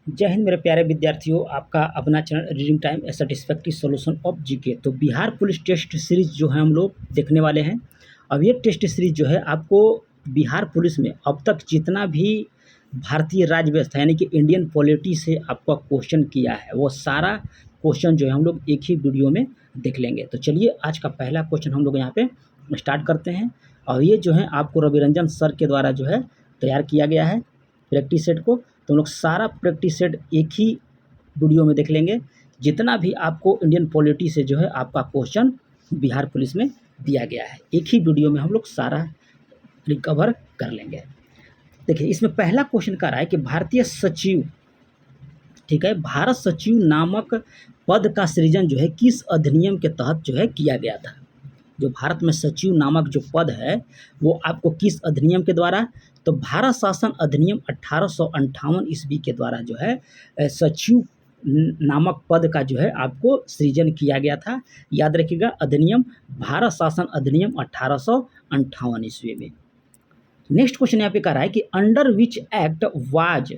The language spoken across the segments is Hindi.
जय हिंद मेरे प्यारे विद्यार्थियों, आपका अपना channel reading time A satisfactory solution of GK. तो बिहार पुलिस टेस्ट सीरीज जो है हम लोग देखने वाले हैं। अब ये टेस्ट सीरीज जो है आपको बिहार पुलिस में अब तक जितना भी भारतीय राज्य व्यवस्था यानी कि इंडियन पॉलिटी से आपका क्वेश्चन किया है वो सारा क्वेश्चन जो है हम लोग एक ही वीडियो में देख लेंगे। तो चलिए आज का पहला क्वेश्चन हम लोग यहाँ पे स्टार्ट करते हैं। और ये जो है आपको रवि रंजन सर के द्वारा जो है तैयार किया गया है प्रैक्टिस सेट को। तो हम लोग सारा प्रैक्टिस सेट एक ही वीडियो में देख लेंगे। जितना भी आपको इंडियन पॉलिटी से जो है आपका क्वेश्चन बिहार पुलिस में दिया गया है एक ही वीडियो में हम लोग सारा रिकवर कर लेंगे। देखिए इसमें पहला क्वेश्चन कर रहा है कि भारतीय सचिव, ठीक है, भारत सचिव नामक पद का सृजन जो है किस अधिनियम के तहत जो है किया गया था। जो भारत में सचिव नामक जो पद है वो आपको किस अधिनियम के द्वारा, तो भारत शासन अधिनियम 1858 ईस्वी के द्वारा जो है सचिव नामक पद का जो है आपको सृजन किया गया था। याद रखिएगा अधिनियम भारत शासन अधिनियम 1858 ईस्वी में। नेक्स्ट क्वेश्चन यहाँ पे कह रहा है कि under which act was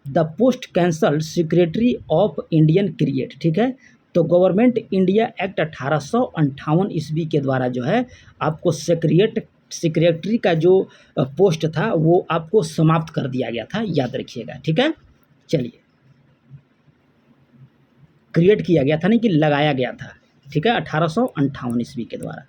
the post cancelled secretary of Indian create, ठीक है। तो गवर्नमेंट इंडिया एक्ट 1858 ईस्वी के द्वारा जो है आपको सेक्रेटरी का जो पोस्ट था वो आपको समाप्त कर दिया गया था, याद रखिएगा, ठीक है। चलिए क्रिएट किया गया था नहीं कि लगाया गया था, ठीक है, 1858 ईस्वी के द्वारा।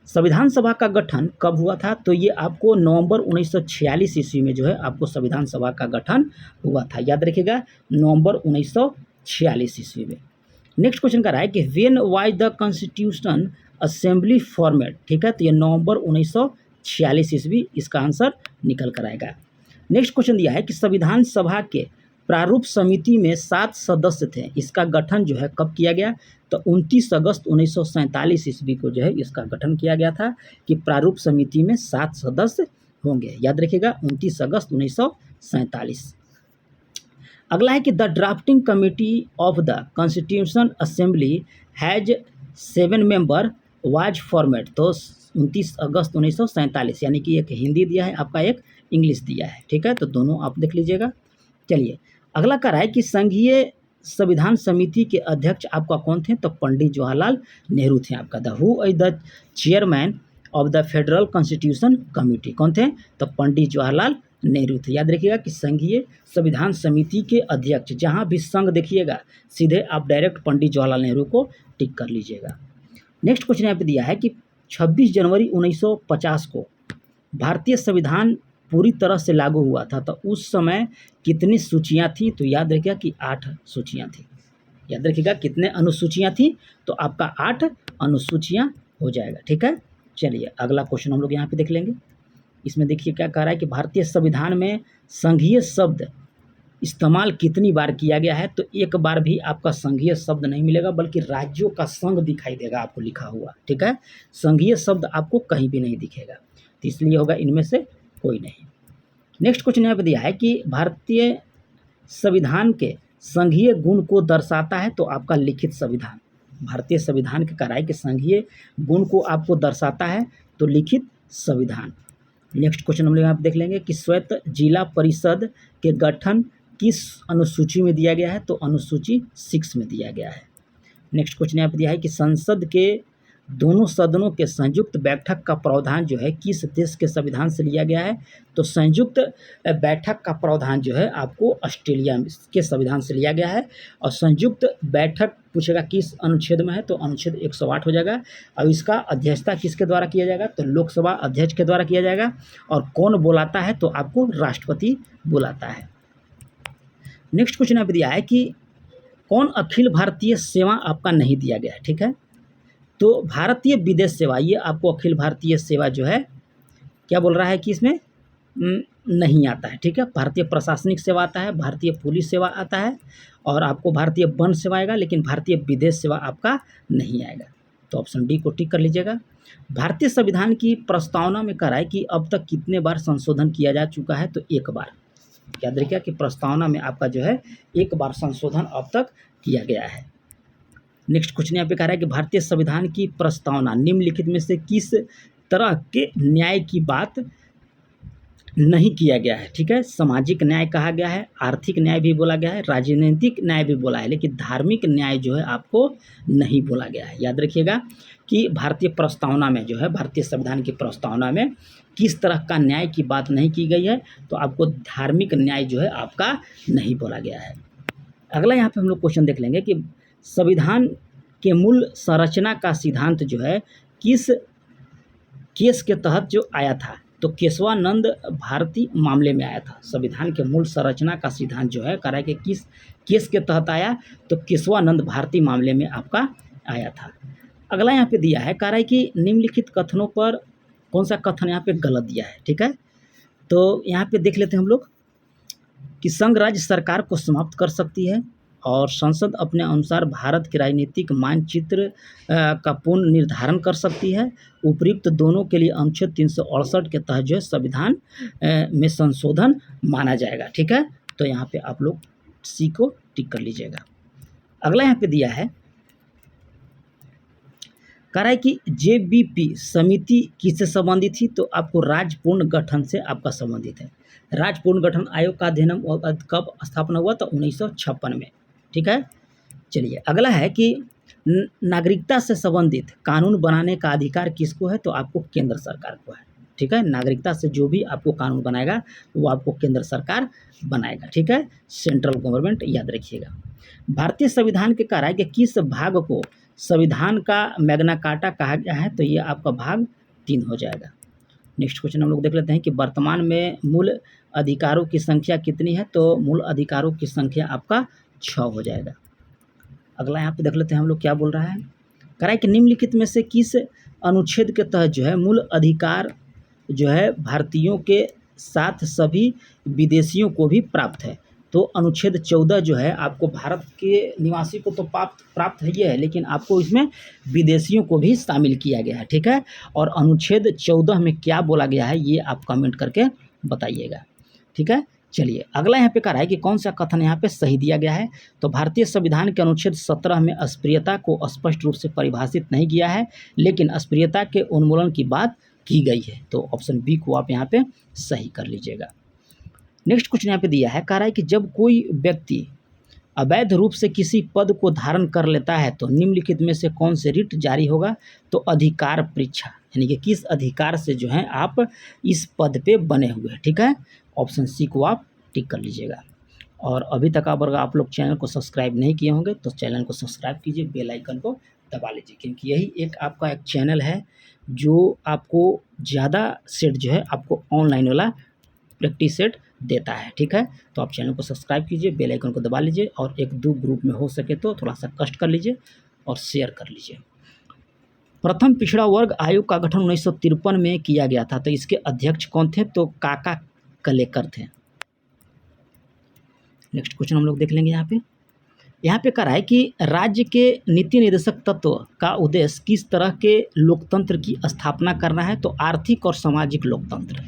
संविधान सभा का गठन कब हुआ था, तो ये आपको नवंबर 1946 ईस्वी में जो है आपको संविधान सभा का गठन हुआ था, याद रखिएगा, नवंबर 1946 ईस्वी में। नेक्स्ट क्वेश्चन कर रहा है कि when was the constitution assembly format, ठीक है। तो ये नवंबर 1946 ईस्वी इसका आंसर निकल कर आएगा। नेक्स्ट क्वेश्चन दिया है कि संविधान सभा के प्रारूप समिति में 7 सदस्य थे, इसका गठन जो है कब किया गया, तो 29 अगस्त 1947 ईस्वी को जो है इसका गठन किया गया था कि प्रारूप समिति में 7 सदस्य होंगे, याद रखिएगा 29 अगस्त 1947। अगला है कि the drafting committee of the constitution assembly has 7 member was format. तो 29 अगस्त 1947 यानी कि एक हिंदी दिया है आपका, एक इंग्लिश दिया है, ठीक है। तो दोनों आप देख लीजिएगा। चलिए अगला कह रहा है कि संघीय संविधान समिति के अध्यक्ष आपका कौन थे, तो पंडित जवाहरलाल नेहरू थे आपका। The who is the chairman of the federal constitution committee, कौन थे, तो पंडित जवाहरलाल नेहरू थे। याद रखिएगा कि संघीय संविधान समिति के अध्यक्ष, जहां भी संघ देखिएगा सीधे आप डायरेक्ट पंडित जवाहरलाल नेहरू को टिक कर लीजिएगा। नेक्स्ट क्वेश्चन यहाँ पे दिया है कि 26 जनवरी 1950 को भारतीय संविधान पूरी तरह से लागू हुआ था, तो उस समय कितनी सूचियां थी, तो याद रखिएगा कि 8 सूचियां थी। याद रखिएगा कितने अनुसूचियां थी, तो आपका 8 अनुसूचियां हो जाएगा, ठीक है। चलिए अगला क्वेश्चन हम लोग यहाँ पे देख लेंगे। इसमें देखिए क्या कह रहा है कि भारतीय संविधान में संघीय शब्द इस्तेमाल कितनी बार किया गया है, तो एक बार भी आपका संघीय शब्द नहीं मिलेगा बल्कि राज्यों का संघ दिखाई देगा आपको लिखा हुआ, ठीक है। संघीय शब्द आपको कहीं भी नहीं दिखेगा, तो इसलिए होगा इनमें से कोई नहीं। नेक्स्ट क्वेश्चन यहाँ पे दिया है कि भारतीय संविधान के संघीय गुण को दर्शाता है, तो आपका लिखित संविधान, भारतीय संविधान के कराए के संघीय गुण को आपको दर्शाता है, तो लिखित संविधान। नेक्स्ट क्वेश्चन हम लोग यहाँ पे देख लेंगे कि स्वायत्त जिला परिषद के गठन किस अनुसूची में दिया गया है, तो अनुसूची 6 में दिया गया है। नेक्स्ट क्वेश्चन यहाँ पे दिया है कि संसद के दोनों सदनों के संयुक्त बैठक का प्रावधान जो है किस देश के संविधान से लिया गया है, तो संयुक्त बैठक का प्रावधान जो है आपको ऑस्ट्रेलिया के संविधान से लिया गया है। और संयुक्त बैठक पूछेगा किस अनुच्छेद में है, तो अनुच्छेद 108 हो जाएगा। और इसका अध्यक्षता किसके द्वारा किया जाएगा, तो लोकसभा अध्यक्ष के द्वारा किया जाएगा। और कौन बुलाता है, तो आपको राष्ट्रपति बुलाता है। नेक्स्ट क्वेश्चन यहाँ पे दिया है कि कौन अखिल भारतीय सेवा आपका नहीं दिया गया है, ठीक है। तो भारतीय विदेश सेवा, ये आपको अखिल भारतीय सेवा जो है क्या बोल रहा है कि इसमें नहीं आता है, ठीक है। भारतीय प्रशासनिक सेवा आता है, भारतीय पुलिस सेवा आता है और आपको भारतीय वन सेवा आएगा, लेकिन भारतीय विदेश सेवा आपका नहीं आएगा। तो ऑप्शन डी को टिक कर लीजिएगा। भारतीय संविधान की प्रस्तावना में कहा है कि अब तक कितने बार संशोधन किया जा चुका है, तो 1 बार। याद रखिएगा कि प्रस्तावना में आपका जो है 1 बार संशोधन अब तक किया गया है। नेक्स्ट क्वेश्चन यहाँ पे कह रहा है कि भारतीय संविधान की प्रस्तावना निम्नलिखित में से किस तरह के न्याय की बात नहीं किया गया है, ठीक है। सामाजिक न्याय कहा गया है, आर्थिक न्याय भी बोला गया है, राजनीतिक न्याय भी बोला है, लेकिन धार्मिक न्याय जो है आपको नहीं बोला गया है। याद रखिएगा कि भारतीय प्रस्तावना में जो है, भारतीय संविधान की प्रस्तावना में किस तरह का न्याय की बात नहीं की गई है, तो आपको धार्मिक न्याय जो है आपका नहीं बोला गया है। अगला यहाँ पे हम लोग क्वेश्चन देख लेंगे कि संविधान के मूल संरचना का सिद्धांत जो है किस केस के तहत जो आया था, तो केशवानंद भारती मामले में आया था। संविधान के मूल संरचना का सिद्धांत जो है कह रहा है कि किस केस के तहत आया, तो केशवानंद भारती मामले में आपका आया था। अगला यहाँ पे दिया है, कह रहा है कि निम्नलिखित कथनों पर कौन सा कथन यहाँ पे गलत दिया है, ठीक है। तो यहाँ पे देख लेते हैं हम लोग कि संघ राज्य सरकार को समाप्त कर सकती है और संसद अपने अनुसार भारत के राजनीतिक मानचित्र का पुनः निर्धारण कर सकती है। उपयुक्त दोनों के लिए अनुच्छेद 368 के तहत जो है संविधान में संशोधन माना जाएगा, ठीक है। तो यहाँ पे आप लोग सी को टिक कर लीजिएगा। अगला यहाँ पे दिया है, कह रहा है कि जेबीपी समिति किससे संबंधित थी, तो आपको राज्य पुनर्गठन से आपका संबंधित है। राज्य पुनर्गठन आयोग का अध्ययन कब स्थापना हुआ, तो 1956 में, ठीक है। चलिए अगला है कि नागरिकता से संबंधित कानून बनाने का अधिकार किसको है, तो आपको केंद्र सरकार को है, ठीक है। नागरिकता से जो भी आपको कानून बनाएगा वो आपको केंद्र सरकार बनाएगा, ठीक है, सेंट्रल गवर्नमेंट, याद रखिएगा। भारतीय संविधान के कह रहा है कि किस भाग को संविधान का मैग्ना कार्टा कहा गया है, तो ये आपका भाग 3 हो जाएगा। नेक्स्ट क्वेश्चन हम लोग देख लेते हैं कि वर्तमान में मूल अधिकारों की संख्या कितनी है, तो मूल अधिकारों की संख्या आपका 6 हो जाएगा। अगला यहाँ पे देख लेते हैं हम लोग क्या बोल रहा है, कह रहा है कि निम्नलिखित में से किस अनुच्छेद के तहत जो है मूल अधिकार जो है भारतीयों के साथ सभी विदेशियों को भी प्राप्त है, तो अनुच्छेद 14 जो है आपको भारत के निवासी को तो प्राप्त है, लेकिन आपको इसमें विदेशियों को भी शामिल किया गया है, ठीक है। और अनुच्छेद 14 में क्या बोला गया है ये आप कमेंट करके बताइएगा, ठीक है। चलिए अगला यहाँ पे कह रहा है कि कौन सा कथन यहाँ पे सही दिया गया है, तो भारतीय संविधान के अनुच्छेद 17 में अस्पृश्यता को स्पष्ट रूप से परिभाषित नहीं किया है, लेकिन अस्पृश्यता के उन्मूलन की बात की गई है, तो ऑप्शन बी को आप यहाँ पे सही कर लीजिएगा। नेक्स्ट क्वेश्चन यहाँ पे दिया है, कह रहा है कि जब कोई व्यक्ति अवैध रूप से किसी पद को धारण कर लेता है तो निम्नलिखित में से कौन से रिट जारी होगा, तो अधिकार परीक्षा, यानी कि किस अधिकार से जो है आप इस पद पे बने हुए हैं, ठीक है। ऑप्शन सी को आप टिक कर लीजिएगा। और अभी तक अगर आप लोग चैनल को सब्सक्राइब नहीं किए होंगे तो चैनल को सब्सक्राइब कीजिए, बेल आइकन को दबा लीजिए, क्योंकि यही एक आपका एक चैनल है जो आपको ज़्यादा सेट जो है आपको ऑनलाइन वाला प्रैक्टिस सेट देता है, ठीक है। तो आप चैनल को सब्सक्राइब कीजिए, बेल आइकन को दबा लीजिए और 1-2 ग्रुप में हो सके तो थोड़ा सा कष्ट कर लीजिए और शेयर कर लीजिए। प्रथम पिछड़ा वर्ग आयोग का गठन 1953 में किया गया था, तो इसके अध्यक्ष कौन थे, तो काका कलेकर थे। नेक्स्ट क्वेश्चन हम लोग देख लेंगे यहाँ पे कह रहा है कि राज्य के नीति निर्देशक तत्व का उद्देश्य किस तरह के लोकतंत्र की स्थापना करना है, तो आर्थिक और सामाजिक लोकतंत्र।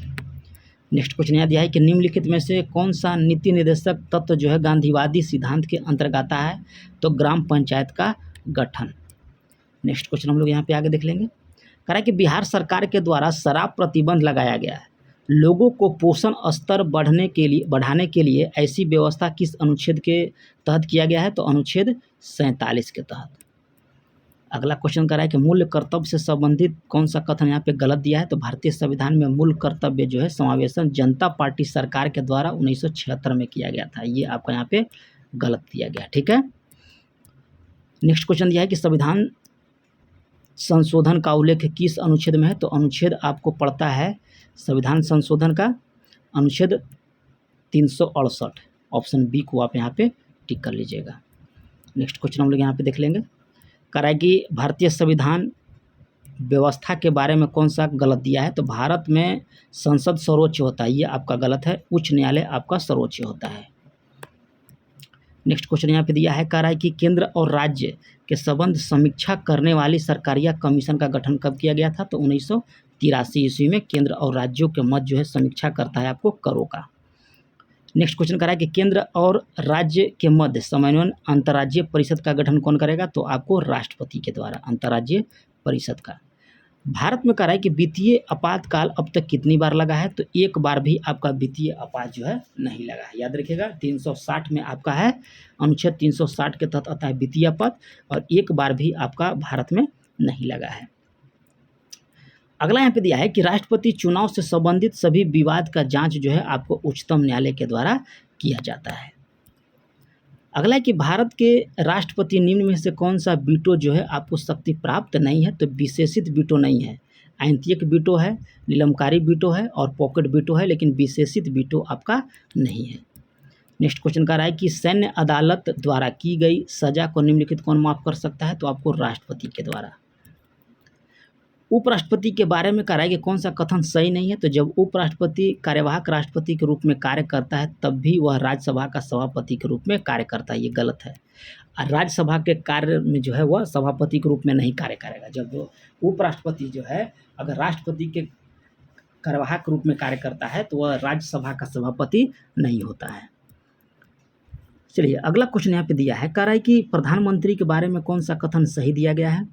नेक्स्ट क्वेश्चन यहाँ दिया है कि निम्नलिखित में से कौन सा नीति निर्देशक तत्व जो है गांधीवादी सिद्धांत के अंतर्गत आता है, तो ग्राम पंचायत का गठन। नेक्स्ट क्वेश्चन हम लोग यहाँ पे आगे देख लेंगे, कह रहा है कि बिहार सरकार के द्वारा शराब प्रतिबंध लगाया गया है, लोगों को पोषण स्तर बढ़ाने के लिए ऐसी व्यवस्था किस अनुच्छेद के तहत किया गया है, तो अनुच्छेद 47 के तहत। अगला क्वेश्चन कर रहा है कि मूल कर्तव्य से संबंधित कौन सा कथन यहाँ पे गलत दिया है, तो भारतीय संविधान में मूल कर्तव्य जो है समावेशन जनता पार्टी सरकार के द्वारा 1976 में किया गया था, ये आपका यहाँ पे गलत दिया गया, ठीक है। नेक्स्ट क्वेश्चन दिया है कि संविधान संशोधन का उल्लेख किस अनुच्छेद में है, तो अनुच्छेद आपको पड़ता है संविधान संशोधन का अनुच्छेद 368, ऑप्शन बी को आप यहाँ पे टिक कर लीजिएगा। नेक्स्ट क्वेश्चन हम लोग यहाँ पे देख लेंगे, कह रहा है कि भारतीय संविधान व्यवस्था के बारे में कौन सा गलत दिया है, तो भारत में संसद सर्वोच्च होता है, ये आपका गलत है, उच्च न्यायालय आपका सर्वोच्च होता है। नेक्स्ट क्वेश्चन यहाँ पे दिया है, कह रहा है कि केंद्र और राज्य के संबंध समीक्षा करने वाली सरकारिया कमीशन का गठन कब किया गया था, तो 1983 ईस्वी में केंद्र और राज्यों के मध्य जो है समीक्षा करता है आपको करों का। नेक्स्ट क्वेश्चन कह रहा है कि केंद्र और राज्य के मध्य समन्वयन अंतर्राज्यीय परिषद का गठन कौन करेगा, तो आपको राष्ट्रपति के द्वारा अंतर्राज्यीय परिषद का। भारत में कह रहा है कि वित्तीय आपातकाल अब तक कितनी बार लगा है, तो एक बार भी आपका वित्तीय आपात जो है नहीं लगा है। याद रखिएगा 360 में आपका है, अनुच्छेद 360 के तहत आता है वित्तीय आपात, और एक बार भी आपका भारत में नहीं लगा है। अगला यहाँ पे दिया है कि राष्ट्रपति चुनाव से संबंधित सभी विवाद का जांच जो है आपको उच्चतम न्यायालय के द्वारा किया जाता है। अगला है कि भारत के राष्ट्रपति निम्न में से कौन सा वीटो जो है आपको शक्ति प्राप्त नहीं है, तो विशेषित वीटो नहीं है, आंतरिक वीटो है, निलंबकारी वीटो है और पॉकेट वीटो है, लेकिन विशेषित वीटो आपका नहीं है। नेक्स्ट क्वेश्चन कह रहा है कि सैन्य अदालत द्वारा की गई सजा को निम्नलिखित कौन माफ कर सकता है, तो आपको राष्ट्रपति के द्वारा। उपराष्ट्रपति के बारे में कह रहा है कि कौन सा कथन सही नहीं है, तो जब उपराष्ट्रपति कार्यवाहक राष्ट्रपति के रूप में कार्य करता है तब भी वह राज्यसभा का सभापति के रूप में कार्य करता है, ये गलत है। और राज्यसभा के कार्य में जो है वह सभापति के रूप में नहीं कार्य करेगा। जब उपराष्ट्रपति जो है अगर राष्ट्रपति के कार्यवाहक रूप में कार्य करता है तो वह राज्यसभा का सभापति नहीं होता है। चलिए अगला क्वेश्चन यहाँ पे दिया है, कह रहा है कि प्रधानमंत्री के बारे में कौन सा कथन सही दिया गया है,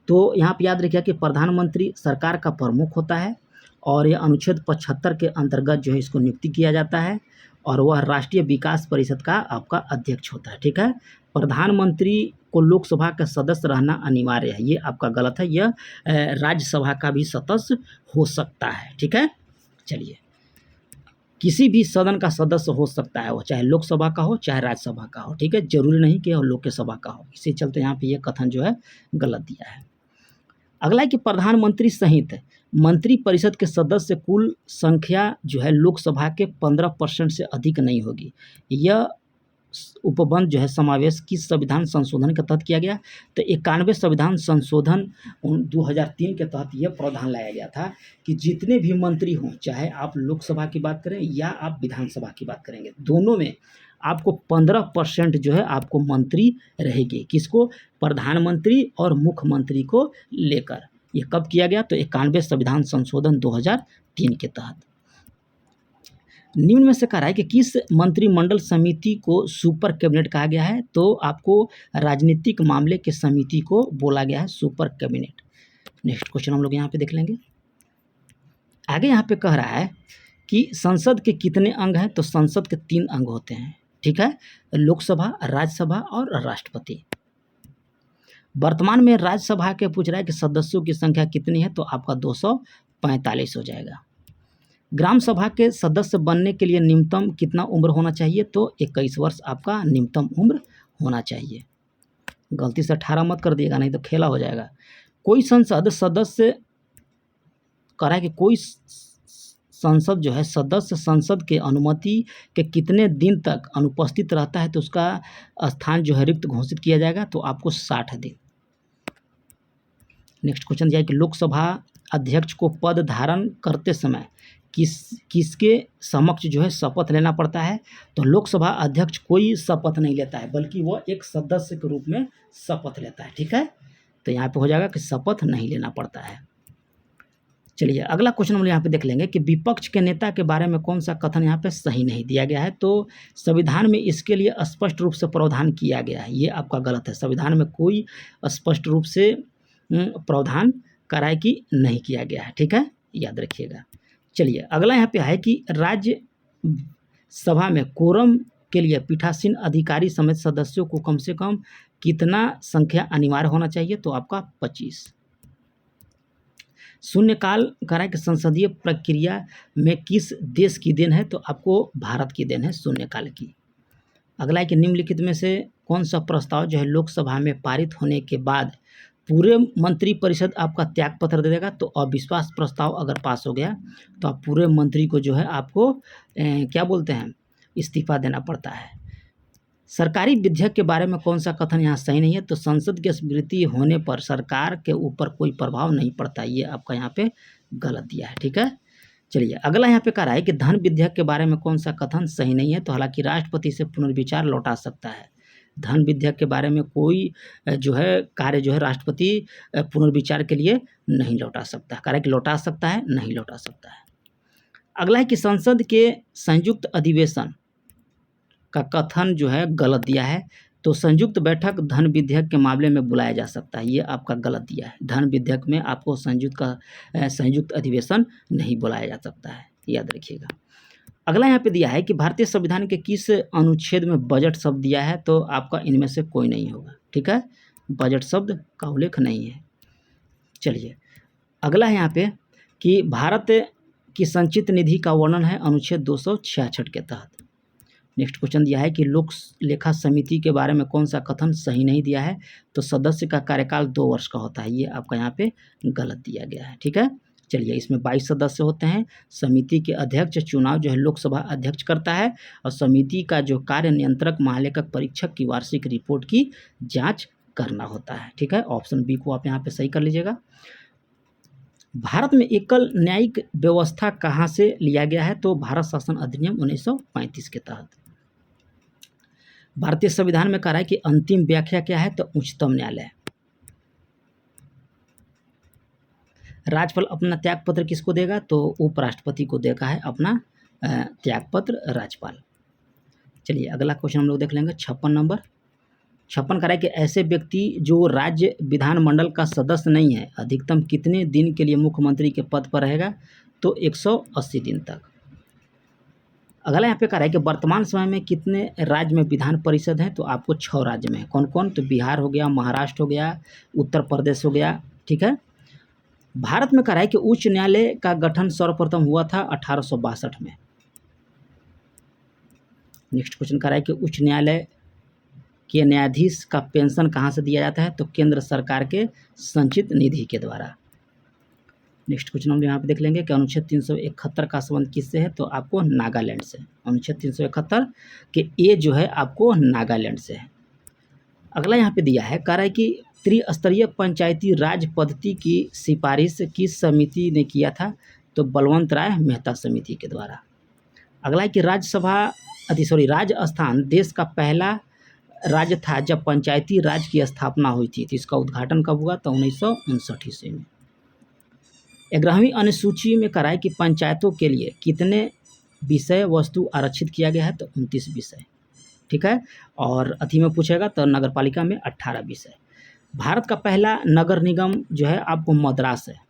तो यहाँ पे याद रखिए कि प्रधानमंत्री सरकार का प्रमुख होता है और यह अनुच्छेद 75 के अंतर्गत जो है इसको नियुक्ति किया जाता है और वह राष्ट्रीय विकास परिषद का आपका अध्यक्ष होता है। ठीक है, प्रधानमंत्री को लोकसभा का सदस्य रहना अनिवार्य है, ये आपका गलत है, यह राज्यसभा का भी सदस्य हो सकता है। ठीक है, चलिए किसी भी सदन का सदस्य हो सकता है, वो चाहे लोकसभा का हो चाहे राज्यसभा का हो। ठीक है, जरूरी नहीं कि वो लोकसभा का हो, इसी चलते यहाँ पे ये कथन जो है गलत दिया है। अगला है कि प्रधानमंत्री सहित मंत्री परिषद के सदस्य कुल संख्या जो है लोकसभा के 15% से अधिक नहीं होगी। यह उपबंध जो है समावेश किस संविधान संशोधन के तहत किया गया, तो 91 संविधान संशोधन 2003 के तहत यह प्रावधान लाया गया था कि जितने भी मंत्री हों, चाहे आप लोकसभा की बात करें या आप विधानसभा की बात करेंगे, दोनों में आपको 15% जो है आपको मंत्री रहेगी। किसको? प्रधानमंत्री और मुख्यमंत्री को लेकर। ये कब किया गया, तो 91 संविधान संशोधन 2003 के तहत। निम्न में से कह रहा है कि किस मंत्रिमंडल समिति को सुपर कैबिनेट कहा गया है, तो आपको राजनीतिक मामले के समिति को बोला गया है सुपर कैबिनेट। नेक्स्ट क्वेश्चन हम लोग यहाँ पे देख लेंगे। आगे यहाँ पे कह रहा है कि संसद के कितने अंग हैं, तो संसद के 3 अंग होते हैं। ठीक है, लोकसभा, राज्यसभा और राष्ट्रपति। वर्तमान में राज्यसभा के पूछ रहा है कि सदस्यों की संख्या कितनी है, तो आपका 245 हो जाएगा। ग्राम सभा के सदस्य बनने के लिए न्यूनतम कितना उम्र होना चाहिए, तो 21 वर्ष आपका न्यूनतम उम्र होना चाहिए। गलती से 18 मत कर दिएगा, नहीं तो खेला हो जाएगा। कोई संसद सदस्य कह रहा है कि कोई संसद जो है सदस्य संसद के अनुमति के कितने दिन तक अनुपस्थित रहता है, तो उसका स्थान जो है रिक्त घोषित किया जाएगा, तो आपको 60 दिन। नेक्स्ट क्वेश्चन दिया है कि लोकसभा अध्यक्ष को पद धारण करते समय किसके समक्ष जो है शपथ लेना पड़ता है, तो लोकसभा अध्यक्ष कोई शपथ नहीं लेता है, बल्कि वह एक सदस्य के रूप में शपथ लेता है। ठीक है, तो यहाँ पे हो जाएगा कि शपथ नहीं लेना पड़ता है। चलिए अगला क्वेश्चन हम यहाँ पे देख लेंगे कि विपक्ष के नेता के बारे में कौन सा कथन यहाँ पे सही नहीं दिया गया है, तो संविधान में इसके लिए स्पष्ट रूप से प्रावधान किया गया है, ये आपका गलत है। संविधान में कोई स्पष्ट रूप से प्रावधान कराए कि नहीं किया गया है। ठीक है, याद रखिएगा। चलिए अगला यहाँ पे है कि राज्य सभा में कोरम के लिए पीठासीन अधिकारी समेत सदस्यों को कम से कम कितना संख्या अनिवार्य होना चाहिए, तो आपका 25। शून्यकाल कह रहा है कि संसदीय प्रक्रिया में किस देश की देन है, तो आपको भारत की देन है शून्यकाल की। अगला है कि निम्नलिखित में से कौन सा प्रस्ताव जो है लोकसभा में पारित होने के बाद पूरे मंत्रिपरिषद आपका त्याग पत्र दे देगा, तो अविश्वास प्रस्ताव अगर पास हो गया तो आप पूरे मंत्री को जो है आपको क्या बोलते हैं, इस्तीफा देना पड़ता है। सरकारी विधेयक के बारे में कौन सा कथन यहाँ सही नहीं है, तो संसद की स्वीकृति होने पर सरकार के ऊपर कोई प्रभाव नहीं पड़ता, ये आपका यहाँ पे गलत दिया है। ठीक है, चलिए अगला यहाँ पे कह रहा है कि धन विधेयक के बारे में कौन सा कथन सही नहीं है, तो हालांकि राष्ट्रपति से पुनर्विचार लौटा सकता है। धन विधेयक के बारे में कोई जो है कार्य जो है राष्ट्रपति पुनर्विचार के लिए नहीं लौटा सकता। कह रहा है कि लौटा सकता है, नहीं लौटा सकता है। अगला है कि संसद के संयुक्त अधिवेशन का कथन जो है गलत दिया है, तो संयुक्त बैठक धन विधेयक के मामले में बुलाया जा सकता है, ये आपका गलत दिया है। धन विधेयक में आपको संयुक्त अधिवेशन नहीं बुलाया जा सकता है, याद रखिएगा। अगला यहाँ पे दिया है कि भारतीय संविधान के किस अनुच्छेद में बजट शब्द दिया है, तो आपका इनमें से कोई नहीं होगा, ठीक है, बजट शब्द का उल्लेख नहीं है। चलिए अगला है यहाँ पे कि भारत की संचित निधि का वर्णन है अनुच्छेद 266 के तहत। नेक्स्ट क्वेश्चन दिया है कि लोक लेखा समिति के बारे में कौन सा कथन सही नहीं दिया है, तो सदस्य का कार्यकाल 2 वर्ष का होता है, ये आपका यहाँ पे गलत दिया गया है, ठीक है। चलिए इसमें 22 सदस्य होते हैं। समिति के अध्यक्ष चुनाव जो है लोकसभा अध्यक्ष करता है, और समिति का जो कार्य नियंत्रक महालेखक परीक्षक की वार्षिक रिपोर्ट की जाँच करना होता है, ठीक है। ऑप्शन बी को आप यहाँ पे सही कर लीजिएगा। भारत में एकल न्यायिक व्यवस्था कहाँ से लिया गया है, तो भारत शासन अधिनियम 1935 के तहत। भारतीय संविधान में कहा है कि अंतिम व्याख्या क्या है, तो उच्चतम न्यायालय। राज्यपाल अपना त्यागपत्र किसको देगा, तो उपराष्ट्रपति को देगा है अपना त्यागपत्र राज्यपाल। चलिए अगला क्वेश्चन हम लोग देख लेंगे 56 नंबर। 56 कह रहा है कि ऐसे व्यक्ति जो राज्य विधानमंडल का सदस्य नहीं है अधिकतम कितने दिन के लिए मुख्यमंत्री के पद पर रहेगा, तो 180 दिन तक। अगला यहाँ पे कह रहा है कि वर्तमान समय में कितने राज्य में विधान परिषद हैं, तो आपको 6 राज्य में है। कौन कौन, तो बिहार हो गया, महाराष्ट्र हो गया, उत्तर प्रदेश हो गया, ठीक है। भारत में कह रहा है कि उच्च न्यायालय का गठन सर्वप्रथम हुआ था 1862 में। नेक्स्ट क्वेश्चन कह रहा है कि उच्च न्यायालय के न्यायाधीश का पेंशन कहाँ से दिया जाता है, तो केंद्र सरकार के संचित निधि के द्वारा। नेक्स्ट क्वेश्चन हम यहाँ पे देख लेंगे कि अनुच्छेद 371 का संबंध किससे है, तो आपको नागालैंड से। अनुच्छेद 371 के ए जो है आपको नागालैंड से है। अगला यहाँ पे दिया है, कह रहा है कि त्रिस्तरीय पंचायती राज पद्धति की सिफारिश किस समिति ने किया था, तो बलवंत राय मेहता समिति के द्वारा। अगला है कि राजस्थान देश का पहला राज्य था जब पंचायती राज की स्थापना हुई थी, तो इसका उद्घाटन कब हुआ, तो 1959 ईस्वी में। 11वीं अनुसूची में कराए कि पंचायतों के लिए कितने विषय वस्तु आरक्षित किया गया है, तो 29 विषय, ठीक है। और अथी में पूछेगा तो नगरपालिका में 18 विषय। भारत का पहला नगर निगम जो है आपको मद्रास है।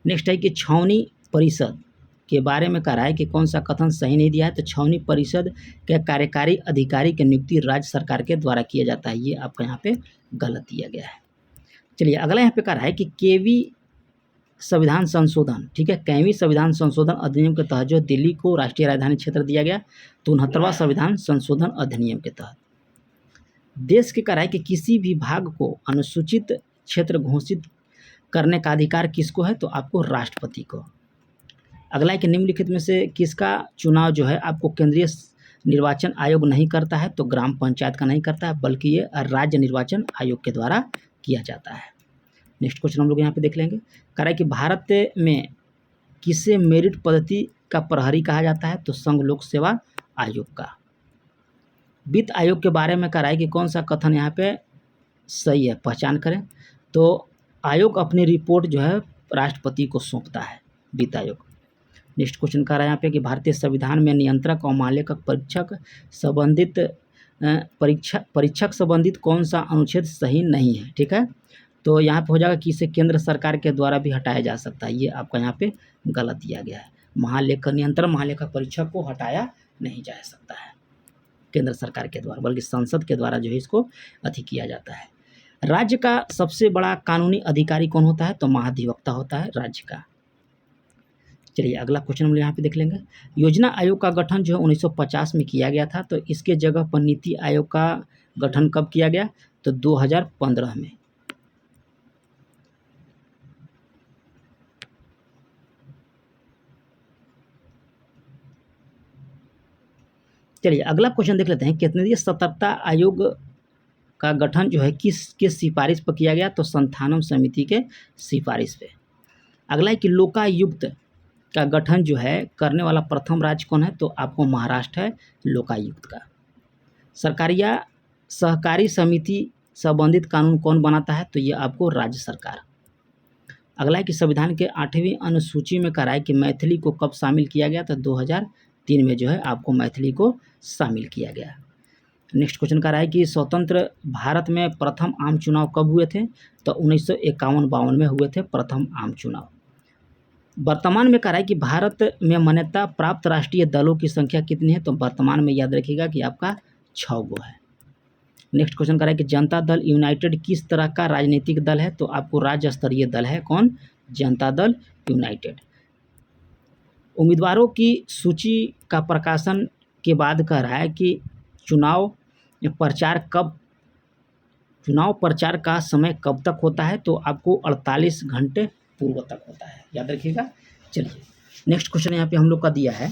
नेक्स्ट है कि छावनी परिषद के बारे में कह रहा है कि कौन सा कथन सही नहीं दिया है, तो छावनी परिषद के कार्यकारी अधिकारी की नियुक्ति राज्य सरकार के द्वारा किया जाता है, ये आपका यहाँ पे गलत दिया गया है। चलिए अगला यहाँ पे कह रहा है कि केवी संविधान संशोधन, ठीक है, 11वीं संविधान संशोधन अधिनियम के तहत जो दिल्ली को राष्ट्रीय राजधानी क्षेत्र दिया गया, तो 69वां संविधान संशोधन अधिनियम के तहत। देश के कह रहा है कि किसी भी भाग को अनुसूचित क्षेत्र घोषित करने का अधिकार किसको है, तो आपको राष्ट्रपति को। अगला है कि निम्नलिखित में से किसका चुनाव जो है आपको केंद्रीय निर्वाचन आयोग नहीं करता है, तो ग्राम पंचायत का नहीं करता है, बल्कि ये राज्य निर्वाचन आयोग के द्वारा किया जाता है। नेक्स्ट क्वेश्चन हम लोग यहाँ पे देख लेंगे, कह रहा है कि भारत में किसे मेरिट पद्धति का प्रहरी कहा जाता है, तो संघ लोक सेवा आयोग का। वित्त आयोग के बारे में कह रहा है कि कौन सा कथन यहाँ पे सही है, पहचान करें। तो आयोग अपनी रिपोर्ट जो है राष्ट्रपति को सौंपता है, वित्त आयोग। नेक्स्ट क्वेश्चन कह रहा है यहाँ पे कि भारतीय संविधान में नियंत्रक और महालेखक परीक्षक संबंधित कौन सा अनुच्छेद सही नहीं है, ठीक है। तो यहाँ पे हो जाएगा कि इसे केंद्र सरकार के द्वारा भी हटाया जा सकता है, ये आपका यहाँ पे गलत दिया गया है। महालेखक परीक्षक को हटाया नहीं जा सकता है केंद्र सरकार के द्वारा, बल्कि संसद के द्वारा जो है इसको अति किया जाता है। राज्य का सबसे बड़ा कानूनी अधिकारी कौन होता है, तो महाधिवक्ता होता है राज्य का। चलिए अगला क्वेश्चन हम यहाँ पे देख लेंगे, योजना आयोग का गठन जो है 1950 में किया गया था, तो इसके जगह पर नीति आयोग का गठन कब किया गया, तो 2015 में। चलिए अगला क्वेश्चन देख लेते हैं, केंद्रीय सतर्कता आयोग का गठन जो है किसके सिफारिश पर किया गया, तो संथानम समिति के सिफारिश पे। अगला है कि लोकायुक्त का गठन जो है करने वाला प्रथम राज्य कौन है, तो आपको महाराष्ट्र है लोकायुक्त का। सहकारी समिति संबंधित कानून कौन बनाता है, तो ये आपको राज्य सरकार। अगला है कि संविधान के 8वीं अनुसूची में कह रहा है कि मैथिली को कब शामिल किया गया, तो 2003 में जो है आपको मैथिली को शामिल किया गया। नेक्स्ट क्वेश्चन कह रहा है कि स्वतंत्र भारत में प्रथम आम चुनाव कब हुए थे, तो 1951-52 में हुए थे प्रथम आम चुनाव। वर्तमान में कह रहा है कि भारत में मान्यता प्राप्त राष्ट्रीय दलों की संख्या कितनी है, तो वर्तमान में याद रखिएगा कि आपका 6 गो है। नेक्स्ट क्वेश्चन कह रहा है कि जनता दल यूनाइटेड किस तरह का राजनीतिक दल है, तो आपको राज्य स्तरीय दल है। कौन? जनता दल यूनाइटेड। उम्मीदवारों की सूची का प्रकाशन के बाद कह रहा है कि चुनाव प्रचार का समय कब तक होता है, तो आपको 48 घंटे पूर्व तक होता है, याद रखिएगा। चलिए नेक्स्ट क्वेश्चन यहाँ पे हम लोग का दिया है,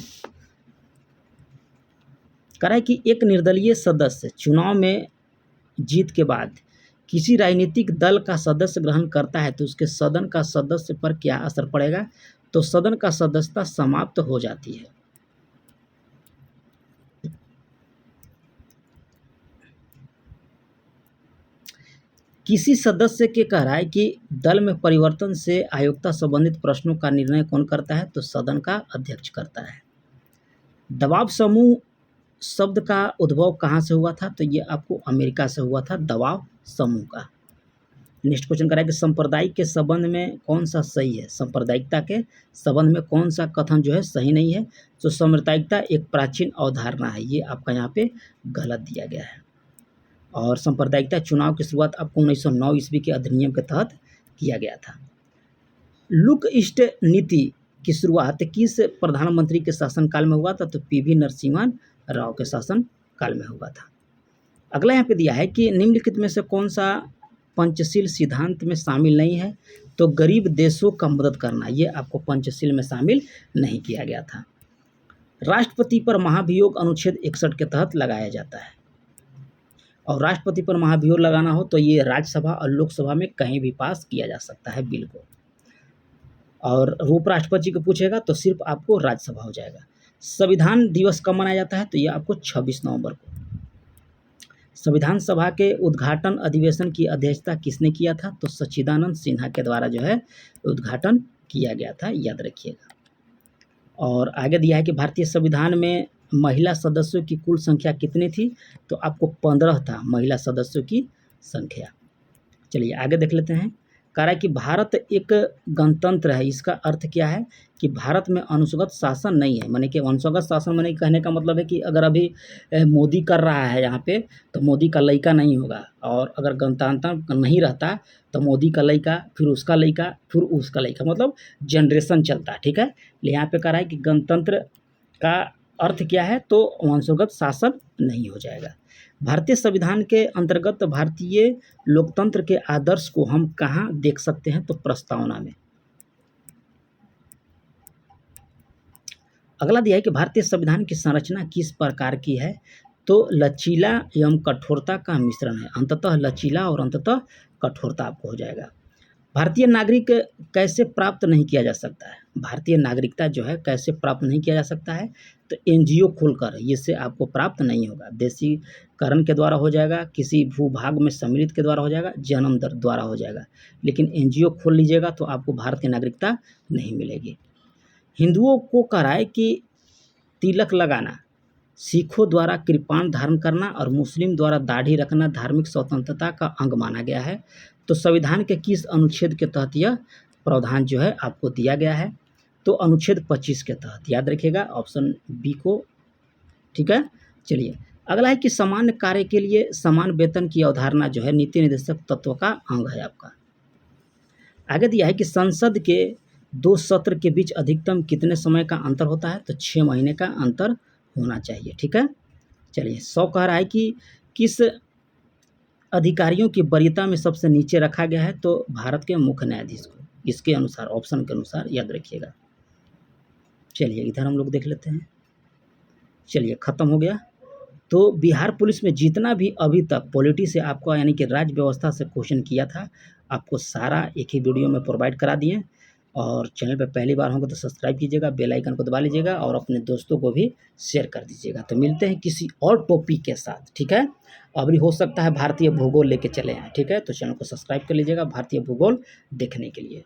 कह रहा है कि एक निर्दलीय सदस्य चुनाव में जीत के बाद किसी राजनीतिक दल का सदस्य ग्रहण करता है तो उसके सदन का सदस्य पर क्या असर पड़ेगा, तो सदन का सदस्यता समाप्त हो जाती है। किसी सदस्य के कह रहा है कि दल में परिवर्तन से अयोग्यता संबंधित प्रश्नों का निर्णय कौन करता है, तो सदन का अध्यक्ष करता है। दबाव समूह शब्द का उद्भव कहाँ से हुआ था, तो ये आपको अमेरिका से हुआ था, दबाव समूह का। नेक्स्ट क्वेश्चन कह रहा है कि सांप्रदायिक के संबंध में कौन सा सही है, सांप्रदायिकता के संबंध में कौन सा कथन जो है सही नहीं है, तो सांप्रदायिकता एक प्राचीन अवधारणा है, ये आपका यहाँ पे गलत दिया गया है। और सांप्रदायिकता चुनाव की शुरुआत आपको 1909 ईस्वी के अधिनियम के तहत किया गया था। लुक ईस्ट नीति की शुरुआत किस प्रधानमंत्री के शासनकाल में हुआ था, तो पीवी नरसिम्हा राव के शासनकाल में हुआ था। अगला यहाँ पे दिया है कि निम्नलिखित में से कौन सा पंचशील सिद्धांत में शामिल नहीं है, तो गरीब देशों का मदद करना, ये आपको पंचशील में शामिल नहीं किया गया था। राष्ट्रपति पर महाभियोग अनुच्छेद 61 के तहत लगाया जाता है, और राष्ट्रपति पर महाभियोग लगाना हो तो ये राज्यसभा और लोकसभा में कहीं भी पास किया जा सकता है बिल को, और उपराष्ट्रपति को पूछेगा तो सिर्फ आपको राज्यसभा हो जाएगा। संविधान दिवस कब मनाया जाता है, तो ये आपको 26 नवंबर को। संविधान सभा के उद्घाटन अधिवेशन की अध्यक्षता किसने किया था, तो सच्चिदानंद सिन्हा के द्वारा जो है उद्घाटन किया गया था, याद रखिएगा। और आगे दिया है कि भारतीय संविधान में महिला सदस्यों की कुल संख्या कितनी थी, तो आपको 15 था महिला सदस्यों की संख्या। चलिए आगे देख लेते हैं। कह रहा है कि भारत एक गणतंत्र है, इसका अर्थ क्या है कि भारत में अनुसूचित शासन नहीं है। माने कि अनुसूचित शासन माने कहने का मतलब है कि अगर अभी मोदी कर रहा है यहाँ पे, तो मोदी का लड़का नहीं होगा, और अगर गणतंत्र नहीं रहता तो मोदी का लड़का, फिर उसका लड़का, फिर उसका लड़का, मतलब जनरेशन चलता है, ठीक है। यहाँ पे कह रहा है कि गणतंत्र का अर्थ क्या है, तो वंशगत शासन नहीं हो जाएगा। भारतीय संविधान के अंतर्गत भारतीय लोकतंत्र के आदर्श को हम कहाँ देख सकते हैं, तो प्रस्तावना में। अगला दिया है कि भारतीय संविधान की संरचना किस प्रकार की है, तो लचीला एवं कठोरता का मिश्रण है, अंततः लचीला और अंततः कठोरता आपको हो जाएगा। भारतीय नागरिक कैसे प्राप्त नहीं किया जा सकता है, भारतीय नागरिकता जो है कैसे प्राप्त नहीं किया जा सकता है, तो एनजीओ खोलकर, इससे आपको प्राप्त नहीं होगा। देशीकरण के द्वारा हो जाएगा, किसी भूभाग में सम्मिलित के द्वारा हो जाएगा, जन्म दर द्वारा हो जाएगा, लेकिन एनजीओ खोल लीजिएगा तो आपको भारतीय नागरिकता नहीं मिलेगी। हिंदुओं को कह रहा है कि तिलक लगाना, सिखों द्वारा कृपाण धारण करना और मुस्लिम द्वारा दाढ़ी रखना धार्मिक स्वतंत्रता का अंग माना गया है, तो संविधान के किस अनुच्छेद के तहत यह प्रावधान जो है आपको दिया गया है, तो अनुच्छेद 25 के तहत, याद रखिएगा ऑप्शन बी को, ठीक है। चलिए अगला है कि सामान्य कार्य के लिए समान वेतन की अवधारणा जो है नीति निर्देशक तत्व का अंग है आपका। आगे दिया है कि संसद के 2 सत्र के बीच अधिकतम कितने समय का अंतर होता है, तो 6 महीने का अंतर होना चाहिए, ठीक है। चलिए 100 कह रहा है कि किस अधिकारियों की वरीयता में सबसे नीचे रखा गया है, तो भारत के मुख्य न्यायाधीश को, इसके अनुसार ऑप्शन के अनुसार, याद रखिएगा। चलिए इधर हम लोग देख लेते हैं। चलिए ख़त्म हो गया। तो बिहार पुलिस में जितना भी अभी तक पॉलिटी से आपको यानी कि राज्य व्यवस्था से क्वेश्चन किया था, आपको सारा एक ही वीडियो में प्रोवाइड करा दिए। और चैनल पर पहली बार होंगे तो सब्सक्राइब कीजिएगा, बेल आइकन को दबा लीजिएगा और अपने दोस्तों को भी शेयर कर दीजिएगा। तो मिलते हैं किसी और टॉपिक के साथ, ठीक है। अभी हो सकता है भारतीय भूगोल लेके चले आएँ, ठीक है। तो चैनल को सब्सक्राइब कर लीजिएगा भारतीय भूगोल देखने के लिए।